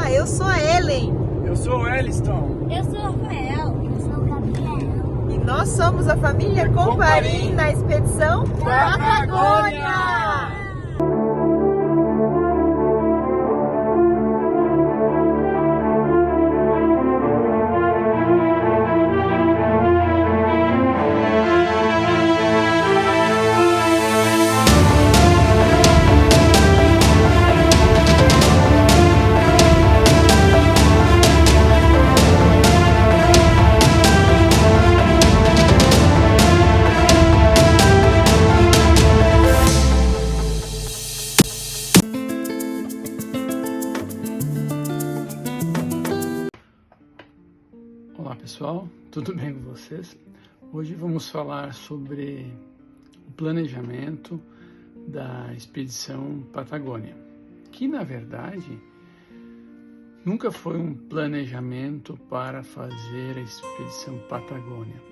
Olá, eu sou a Ellen. Eu sou o Elliston. Eu sou o Rafael. Eu sou o Gabriel. E nós somos a família Comparim na expedição Patagônia. Olá pessoal, tudo bem com vocês? Hoje vamos falar sobre o planejamento da expedição Patagônia, que na verdade nunca foi um planejamento para fazer a expedição Patagônia.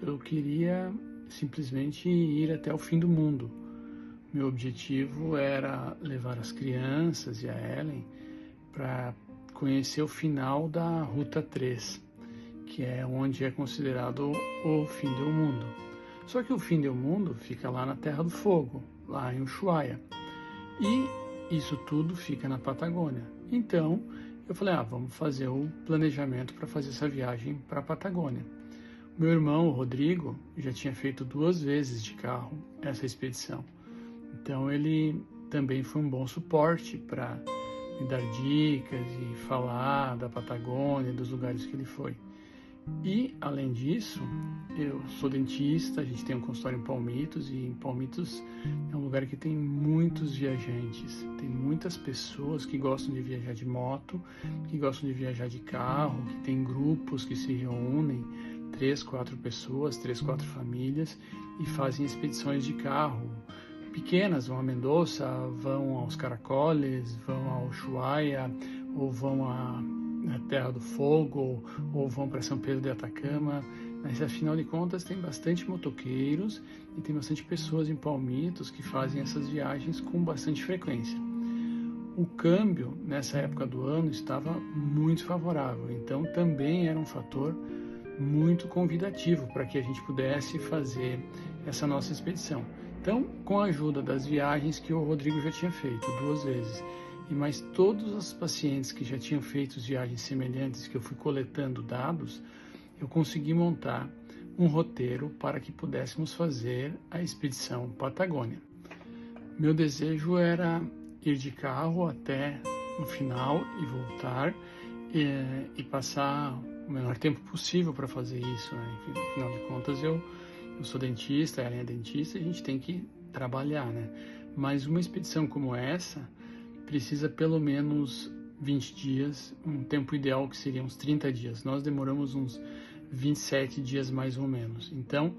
Eu queria simplesmente ir até o fim do mundo. Meu objetivo era levar as crianças e a Ellen para conhecer o final da Ruta 3, que é onde é considerado o fim do mundo. Só que o fim do mundo fica lá na Terra do Fogo, lá em Ushuaia. E isso tudo fica na Patagônia. Então, eu falei, vamos fazer o planejamento para fazer essa viagem para a Patagônia. Meu irmão, o Rodrigo, já tinha feito 2 vezes de carro essa expedição. Então, ele também foi um bom suporte para me dar dicas e falar da Patagônia, dos lugares que ele foi. E, além disso, eu sou dentista, a gente tem um consultório em Palmitos, e em Palmitos é um lugar que tem muitos viajantes, tem muitas pessoas que gostam de viajar de moto, que gostam de viajar de carro, que tem grupos que se reúnem, 3, 4 pessoas, 3, 4 famílias, e fazem expedições de carro pequenas, vão a Mendoza, vão aos Caracoles, vão ao Ushuaia, ou vão na Terra do Fogo, ou vão para São Pedro de Atacama. Mas afinal de contas tem bastante motoqueiros e tem bastante pessoas em Palmitos que fazem essas viagens com bastante frequência. O câmbio nessa época do ano estava muito favorável, então também era um fator muito convidativo para que a gente pudesse fazer essa nossa expedição. Então, com a ajuda das viagens que o Rodrigo já tinha feito 2 vezes, e mais todos os pacientes que já tinham feito viagens semelhantes, que eu fui coletando dados, eu consegui montar um roteiro para que pudéssemos fazer a expedição Patagônia. Meu desejo era ir de carro até o final e voltar e passar o menor tempo possível para fazer isso, né? Afinal de contas, eu sou dentista, ela é dentista, a gente tem que trabalhar, né? Mas uma expedição como essa precisa pelo menos 20 dias, um tempo ideal que seria uns 30 dias. Nós demoramos uns 27 dias mais ou menos. Então,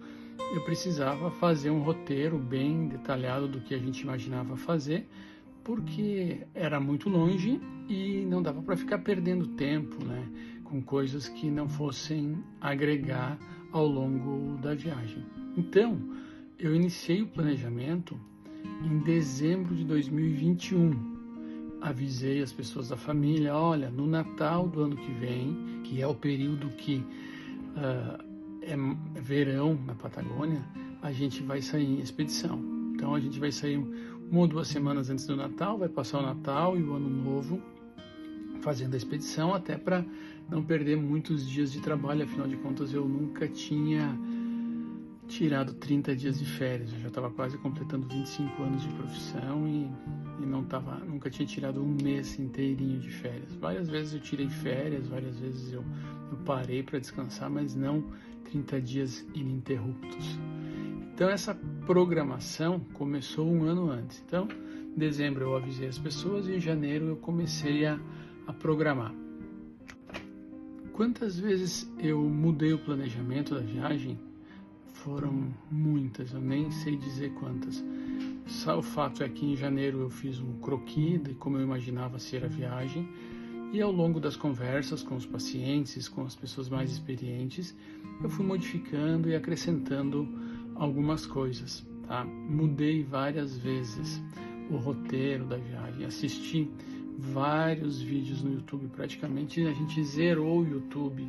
eu precisava fazer um roteiro bem detalhado do que a gente imaginava fazer, porque era muito longe e não dava para ficar perdendo tempo, né, com coisas que não fossem agregar ao longo da viagem. Então, eu iniciei o planejamento em dezembro de 2021. Avisei as pessoas da família, olha, no Natal do ano que vem, que é o período que é verão na Patagônia, a gente vai sair em expedição. Então a gente vai sair 1 ou 2 semanas antes do Natal, vai passar o Natal e o Ano Novo fazendo a expedição, até para não perder muitos dias de trabalho. Afinal de contas, eu nunca tinha tirado 30 dias de férias. Eu já estava quase completando 25 anos de profissão e nunca tinha tirado 1 mês inteirinho de férias. Várias vezes eu tirei férias, várias vezes eu parei para descansar, mas não 30 dias ininterruptos. Então essa programação começou 1 ano antes. Então, em dezembro eu avisei as pessoas e em janeiro eu comecei a programar. Quantas vezes eu mudei o planejamento da viagem? Foram muitas, eu nem sei dizer quantas. Só o fato é que em janeiro eu fiz um croquis de como eu imaginava ser a viagem, e ao longo das conversas com os pacientes, com as pessoas mais experientes, eu fui modificando e acrescentando algumas coisas, tá? Mudei várias vezes o roteiro da viagem, assisti vários vídeos no YouTube, praticamente a gente zerou o YouTube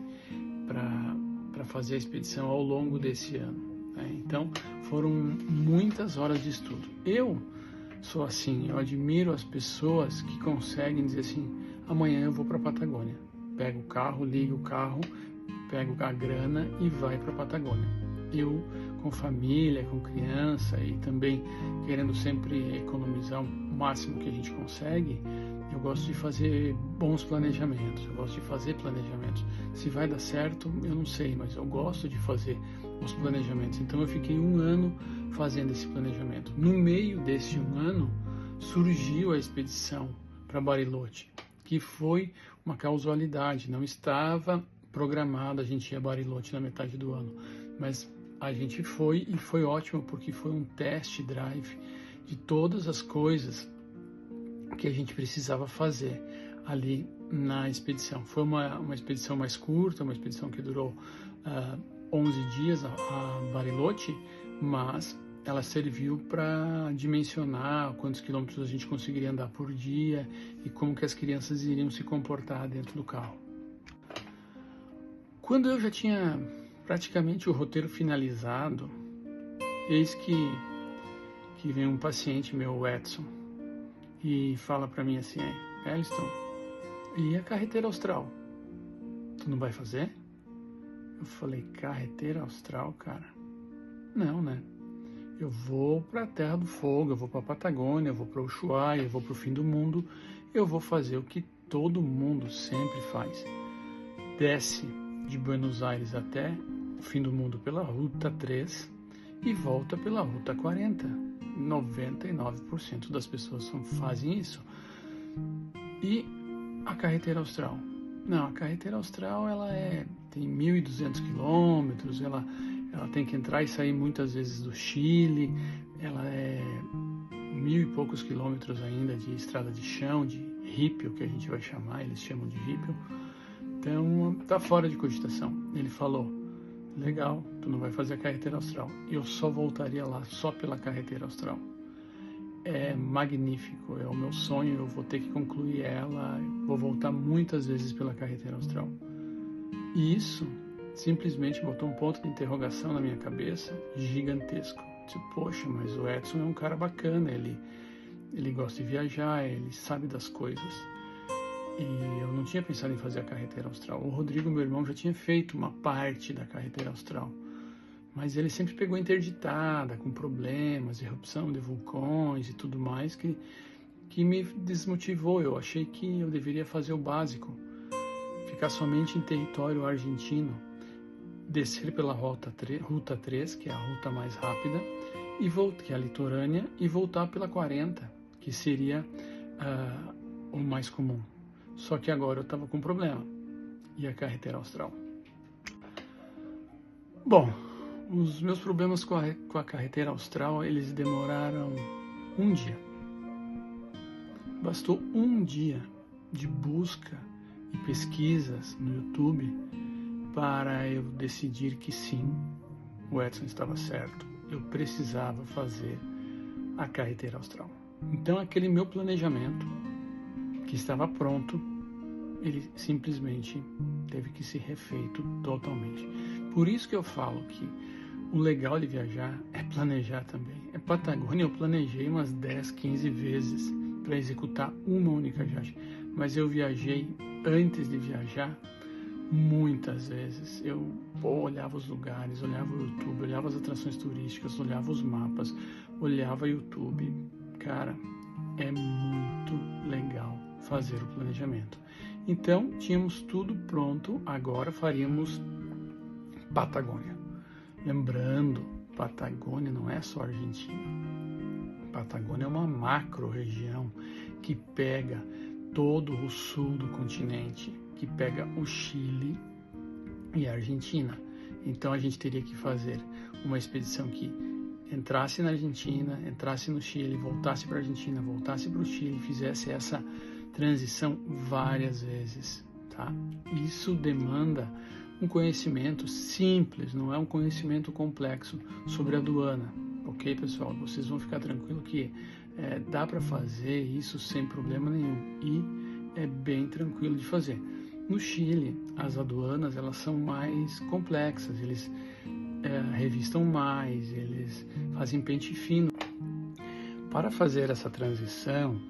para fazer a expedição ao longo desse ano, né? Então foram muitas horas de estudo. Eu sou assim, eu admiro as pessoas que conseguem dizer assim: amanhã eu vou para a Patagônia, pego o carro, ligo o carro, pego a grana e vai para a Patagônia. Eu, com família, com criança e também querendo sempre economizar o máximo que a gente consegue, eu gosto de fazer bons planejamentos, eu gosto de fazer planejamentos. Se vai dar certo, eu não sei, mas eu gosto de fazer os planejamentos. Então eu fiquei 1 ano fazendo esse planejamento. No meio desse 1 ano, surgiu a expedição para Bariloche, que foi uma causalidade, não estava programado a gente ir a Bariloche na metade do ano, mas a gente foi e foi ótimo porque foi um test drive de todas as coisas que a gente precisava fazer ali na expedição. Foi uma expedição mais curta, uma expedição que durou 11 dias a Bariloche, mas ela serviu para dimensionar quantos quilômetros a gente conseguiria andar por dia e como que as crianças iriam se comportar dentro do carro. Quando eu já tinha praticamente o roteiro finalizado, eis que vem um paciente meu, o Edson, e fala para mim assim: Elliston, e a carreteira austral? Tu não vai fazer? Eu falei: carreteira austral, cara? Não, né? Eu vou para a Terra do Fogo, eu vou para a Patagônia, eu vou para o Ushuaia, eu vou para o fim do mundo, eu vou fazer o que todo mundo sempre faz. Desce de Buenos Aires até o fim do mundo pela Ruta 3 e volta pela Ruta 40. 99% das pessoas fazem isso. E a carreteira austral? Não, a carreteira austral ela tem 1.200 quilômetros, ela tem que entrar e sair muitas vezes do Chile, ela é 1.000 e poucos quilômetros ainda de estrada de chão, de rípio, que a gente vai chamar, eles chamam de rípio. Então, tá fora de cogitação. Ele falou: legal, tu não vai fazer a carreteira austral. Eu só voltaria lá só pela carreteira austral. É magnífico, é o meu sonho, eu vou ter que concluir ela, vou voltar muitas vezes pela carreteira austral. E isso simplesmente botou um ponto de interrogação na minha cabeça gigantesco. Tipo, poxa, mas o Edson é um cara bacana, ele gosta de viajar, ele sabe das coisas. E eu não tinha pensado em fazer a carreteira austral. O Rodrigo, meu irmão, já tinha feito uma parte da carreteira austral, mas ele sempre pegou interditada, com problemas, erupção de vulcões e tudo mais, que me desmotivou. Eu achei que eu deveria fazer o básico, ficar somente em território argentino, descer pela Ruta 3, que é a ruta mais rápida, que é a litorânea, e voltar pela 40, que seria o mais comum. Só que agora eu estava com um problema, e a carreteira austral? Bom, os meus problemas com a carreteira austral, eles demoraram 1 dia. Bastou 1 dia de busca e pesquisas no YouTube para eu decidir que sim, o Edson estava certo. Eu precisava fazer a carreteira austral. Então aquele meu planejamento, que estava pronto, ele simplesmente teve que ser refeito totalmente. Por isso que eu falo que o legal de viajar é planejar também. A Patagônia eu planejei umas 10, 15 vezes para executar uma única viagem. Mas eu viajei antes de viajar muitas vezes. Eu olhava os lugares, olhava o YouTube, olhava as atrações turísticas, olhava os mapas, olhava o YouTube. Cara, é muito legal fazer o planejamento. Então, tínhamos tudo pronto, agora faríamos Patagônia. Lembrando, Patagônia não é só Argentina. Patagônia é uma macro-região que pega todo o sul do continente, que pega o Chile e a Argentina. Então, a gente teria que fazer uma expedição que entrasse na Argentina, entrasse no Chile, voltasse para a Argentina, voltasse para o Chile, fizesse essa transição várias vezes, tá? Isso demanda um conhecimento simples, não é um conhecimento complexo sobre a aduana, ok, pessoal? Vocês vão ficar tranquilos que dá para fazer isso sem problema nenhum e é bem tranquilo de fazer. No Chile, as aduanas elas são mais complexas, eles revistam mais, eles fazem pente fino. Para fazer essa transição,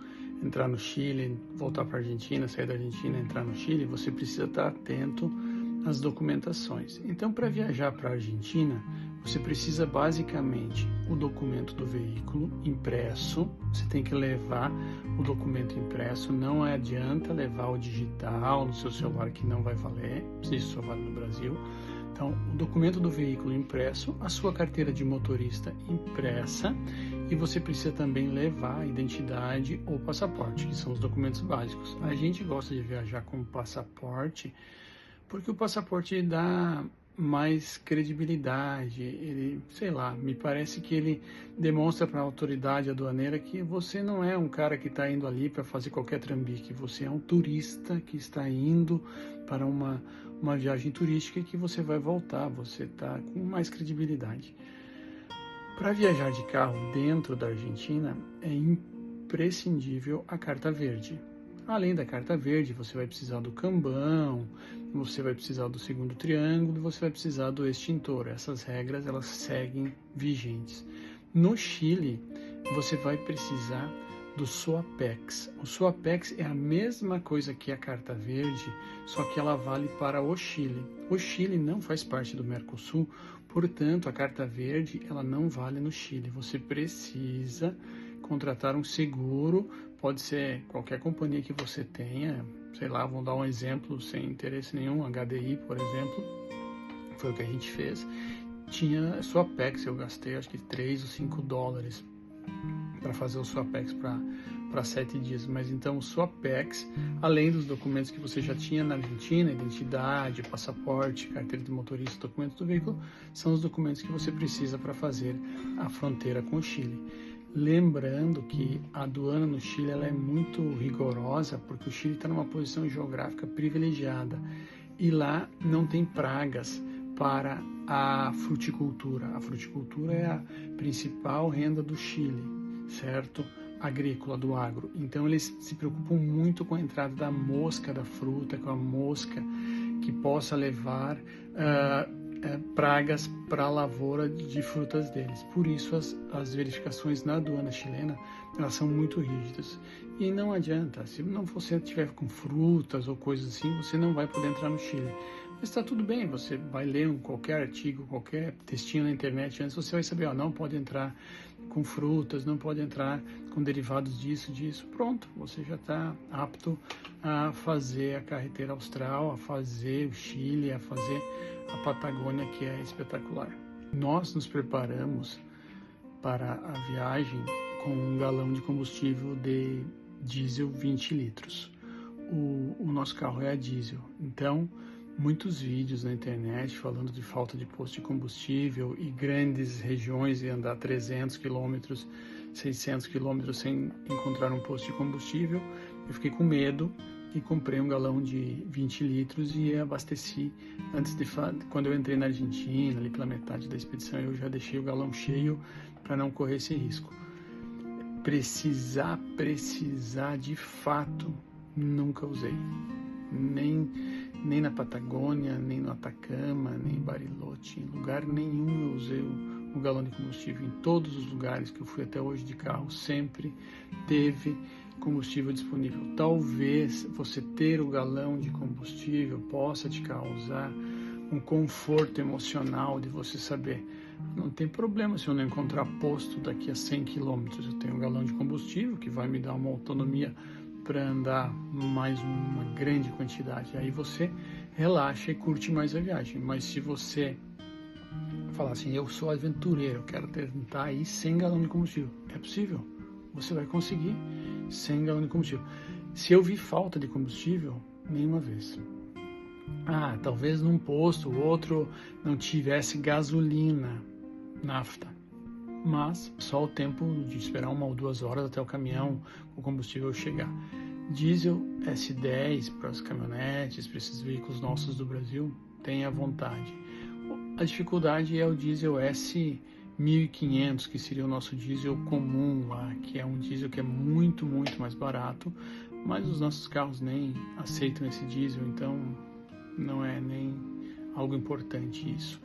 entrar no Chile, voltar para a Argentina, sair da Argentina, entrar no Chile, você precisa estar atento às documentações. Então, para viajar para a Argentina, você precisa basicamente o documento do veículo impresso, você tem que levar o documento impresso, não adianta levar o digital no seu celular que não vai valer, isso só vale no Brasil. Então, o documento do veículo impresso, a sua carteira de motorista impressa e você precisa também levar a identidade ou passaporte, que são os documentos básicos. A gente gosta de viajar com passaporte porque o passaporte dá mais credibilidade, ele, sei lá, me parece que ele demonstra para a autoridade aduaneira que você não é um cara que está indo ali para fazer qualquer trambique, você é um turista que está indo para uma viagem turística e que você vai voltar, você está com mais credibilidade. Para viajar de carro dentro da Argentina é imprescindível a carta verde. Além da carta verde, você vai precisar do cambão, você vai precisar do segundo triângulo, você vai precisar do extintor. Essas regras, elas seguem vigentes. No Chile, você vai precisar do SUAPEX. O SUAPEX é a mesma coisa que a carta verde, só que ela vale para o Chile. O Chile não faz parte do Mercosul, portanto, a carta verde, ela não vale no Chile. Você precisa contratar um seguro, pode ser qualquer companhia que você tenha, sei lá, vamos dar um exemplo sem interesse nenhum, HDI, por exemplo, foi o que a gente fez. Tinha SUAPEX, eu gastei acho que 3 ou 5 dólares para fazer o SUAPEX para 7 dias, mas então o SUAPEX, além dos documentos que você já tinha na Argentina, identidade, passaporte, carteira de motorista, documento do veículo, são os documentos que você precisa para fazer a fronteira com o Chile. Lembrando que a aduana no Chile ela é muito rigorosa, porque o Chile está numa posição geográfica privilegiada e lá não tem pragas para a fruticultura. A fruticultura é a principal renda do Chile, certo? Agrícola, do agro. Então eles se preocupam muito com a entrada da mosca da fruta, com a mosca que possa levar pragas para a lavoura de frutas deles. Por isso as verificações na aduana chilena elas são muito rígidas. E não adianta, se não você tiver com frutas ou coisas assim, você não vai poder entrar no Chile. Mas está tudo bem, você vai ler qualquer artigo, qualquer textinho na internet, antes você vai saber, não pode entrar com frutas, não pode entrar com derivados disso. Pronto, você já está apto a fazer a carretera austral, a fazer o Chile, a fazer a Patagônia, que é espetacular. Nós nos preparamos para a viagem com um galão de combustível de diesel 20 litros. O nosso carro é a diesel, então muitos vídeos na internet falando de falta de posto de combustível e grandes regiões e andar 300 quilômetros, 600 quilômetros sem encontrar um posto de combustível. Eu fiquei com medo e comprei um galão de 20 litros e abasteci quando eu entrei na Argentina, ali pela metade da expedição, eu já deixei o galão cheio para não correr esse risco. Precisar de fato, nunca usei. Nem na Patagônia, nem no Atacama, nem em Bariloche, em lugar nenhum eu usei o galão de combustível. Em todos os lugares que eu fui até hoje de carro, sempre teve combustível disponível. Talvez você ter o galão de combustível possa te causar um conforto emocional de você saber, não tem problema se eu não encontrar posto daqui a 100 quilômetros, eu tenho um galão de combustível que vai me dar uma autonomia para andar mais uma grande quantidade. Aí você relaxa e curte mais a viagem. Mas se você falar assim, eu sou aventureiro, eu quero tentar ir sem galão de combustível, é possível, você vai conseguir sem galão de combustível. Se eu vi falta de combustível, nenhuma vez. Talvez num posto o outro não tivesse gasolina, nafta, mas só o tempo de esperar 1 ou 2 horas até o caminhão, o combustível chegar. Diesel S10 para as caminhonetes, para esses veículos nossos do Brasil, tenha vontade. A dificuldade é o diesel 1.500, que seria o nosso diesel comum lá, que é um diesel que é muito, muito mais barato, mas os nossos carros nem aceitam esse diesel, então não é nem algo importante isso.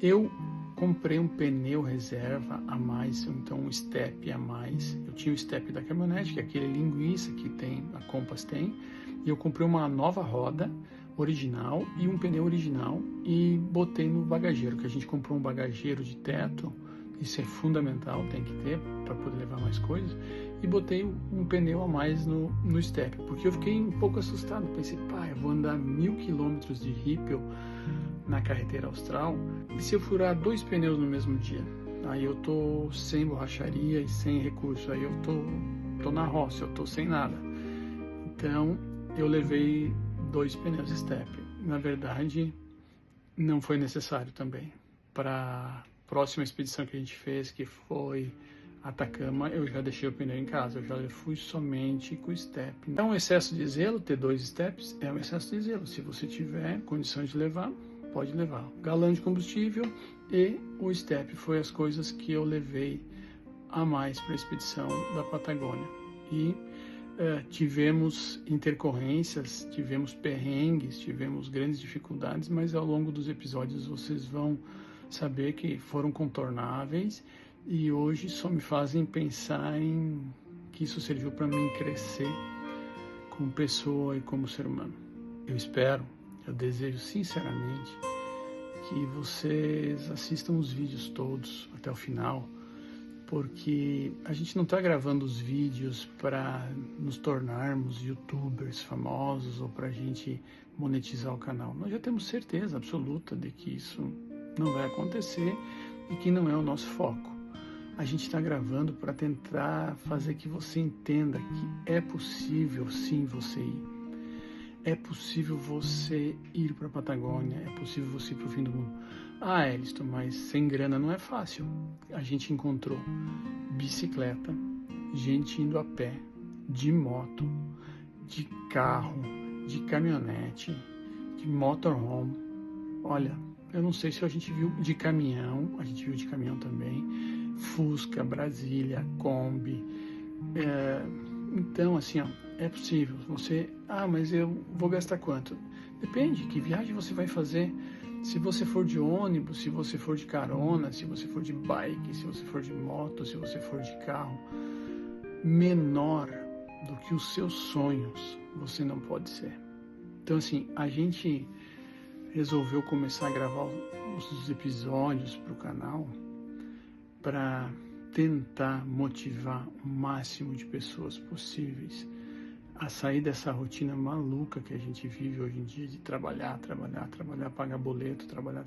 Eu comprei um pneu reserva a mais, então um step a mais. Eu tinha o step da caminhonete, que é aquele linguiça que tem, a Compass tem, e eu comprei uma nova roda original e um pneu original e botei no bagageiro, que a gente comprou um bagageiro de teto, isso é fundamental, tem que ter para poder levar mais coisas, e botei um pneu a mais no step, porque eu fiquei um pouco assustado, pensei, eu vou andar 1.000 quilômetros de Ripple na carretera austral, e se eu furar 2 pneus no mesmo dia? Aí eu tô sem borracharia e sem recurso, aí eu tô na roça, eu tô sem nada. Então eu levei 2 pneus step. Na verdade, não foi necessário também. Para a próxima expedição que a gente fez, que foi Atacama, eu já deixei o pneu em casa, eu já fui somente com o step. É um excesso de zelo ter 2 steps, é um excesso de zelo. Se você tiver condições de levar, pode levar. Galão de combustível e o step foi as coisas que eu levei a mais para a expedição da Patagônia. E tivemos intercorrências, tivemos perrengues, tivemos grandes dificuldades, mas ao longo dos episódios vocês vão saber que foram contornáveis e hoje só me fazem pensar em que isso serviu para mim crescer como pessoa e como ser humano. Eu desejo sinceramente que vocês assistam os vídeos todos até o final, porque a gente não está gravando os vídeos para nos tornarmos youtubers famosos ou para a gente monetizar o canal. Nós já temos certeza absoluta de que isso não vai acontecer e que não é o nosso foco. A gente está gravando para tentar fazer que você entenda que é possível sim você ir. É possível você ir para a Patagônia, é possível você ir para o fim do mundo. Elisto, mas sem grana não é fácil. A gente encontrou bicicleta, gente indo a pé, de moto, de carro, de caminhonete, de motorhome. Olha, eu não sei se a gente viu de caminhão, a gente viu de caminhão também, Fusca, Brasília, Kombi. Então, assim, é possível. Você, mas eu vou gastar quanto? Depende, que viagem você vai fazer. Se você for de ônibus, se você for de carona, se você for de bike, se você for de moto, se você for de carro, menor do que os seus sonhos, você não pode ser. Então, assim, a gente resolveu começar a gravar os episódios para o canal para tentar motivar o máximo de pessoas possíveis a sair dessa rotina maluca que a gente vive hoje em dia de trabalhar, pagar boleto, trabalhar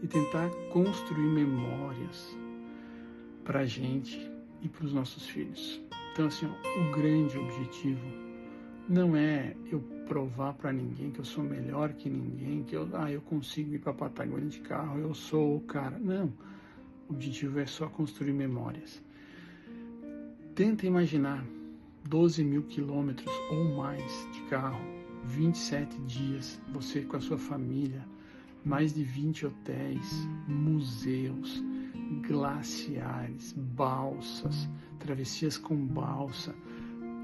e tentar construir memórias para a gente e para os nossos filhos. Então, assim, o grande objetivo não é eu provar para ninguém que eu sou melhor que ninguém, que eu consigo ir para a Patagônia de carro, eu sou o cara. Não, o objetivo é só construir memórias. Tenta imaginar 12.000 quilômetros ou mais de carro, 27 dias, você com a sua família, mais de 20 hotéis, museus, glaciares, balsas, travessias com balsa,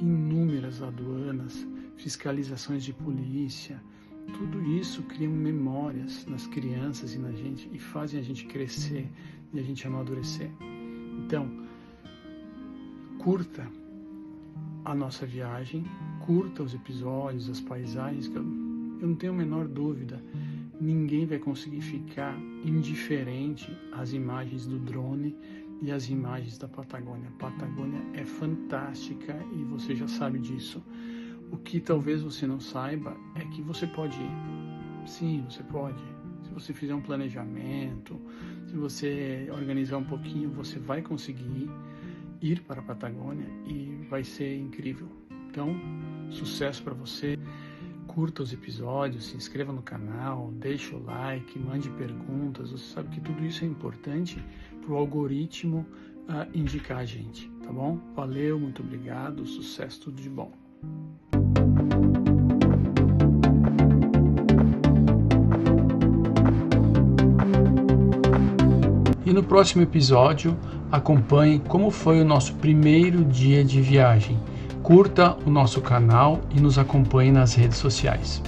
inúmeras aduanas, fiscalizações de polícia. Tudo isso cria memórias nas crianças e na gente e fazem a gente crescer e a gente amadurecer. Então, curta a nossa viagem, curta os episódios, as paisagens, que eu não tenho a menor dúvida, ninguém vai conseguir ficar indiferente às imagens do drone e às imagens da Patagônia. A Patagônia é fantástica e você já sabe disso. O que talvez você não saiba é que você pode ir. Sim, você pode. Se você fizer um planejamento, se você organizar um pouquinho, você vai conseguir ir para a Patagônia e vai ser incrível. Então, sucesso para você. Curta os episódios, se inscreva no canal, deixa o like, mande perguntas. Você sabe que tudo isso é importante para o algoritmo indicar a gente, tá bom? Valeu, muito obrigado, sucesso, tudo de bom. E no próximo episódio, acompanhe como foi o nosso primeiro dia de viagem. Curta o nosso canal e nos acompanhe nas redes sociais.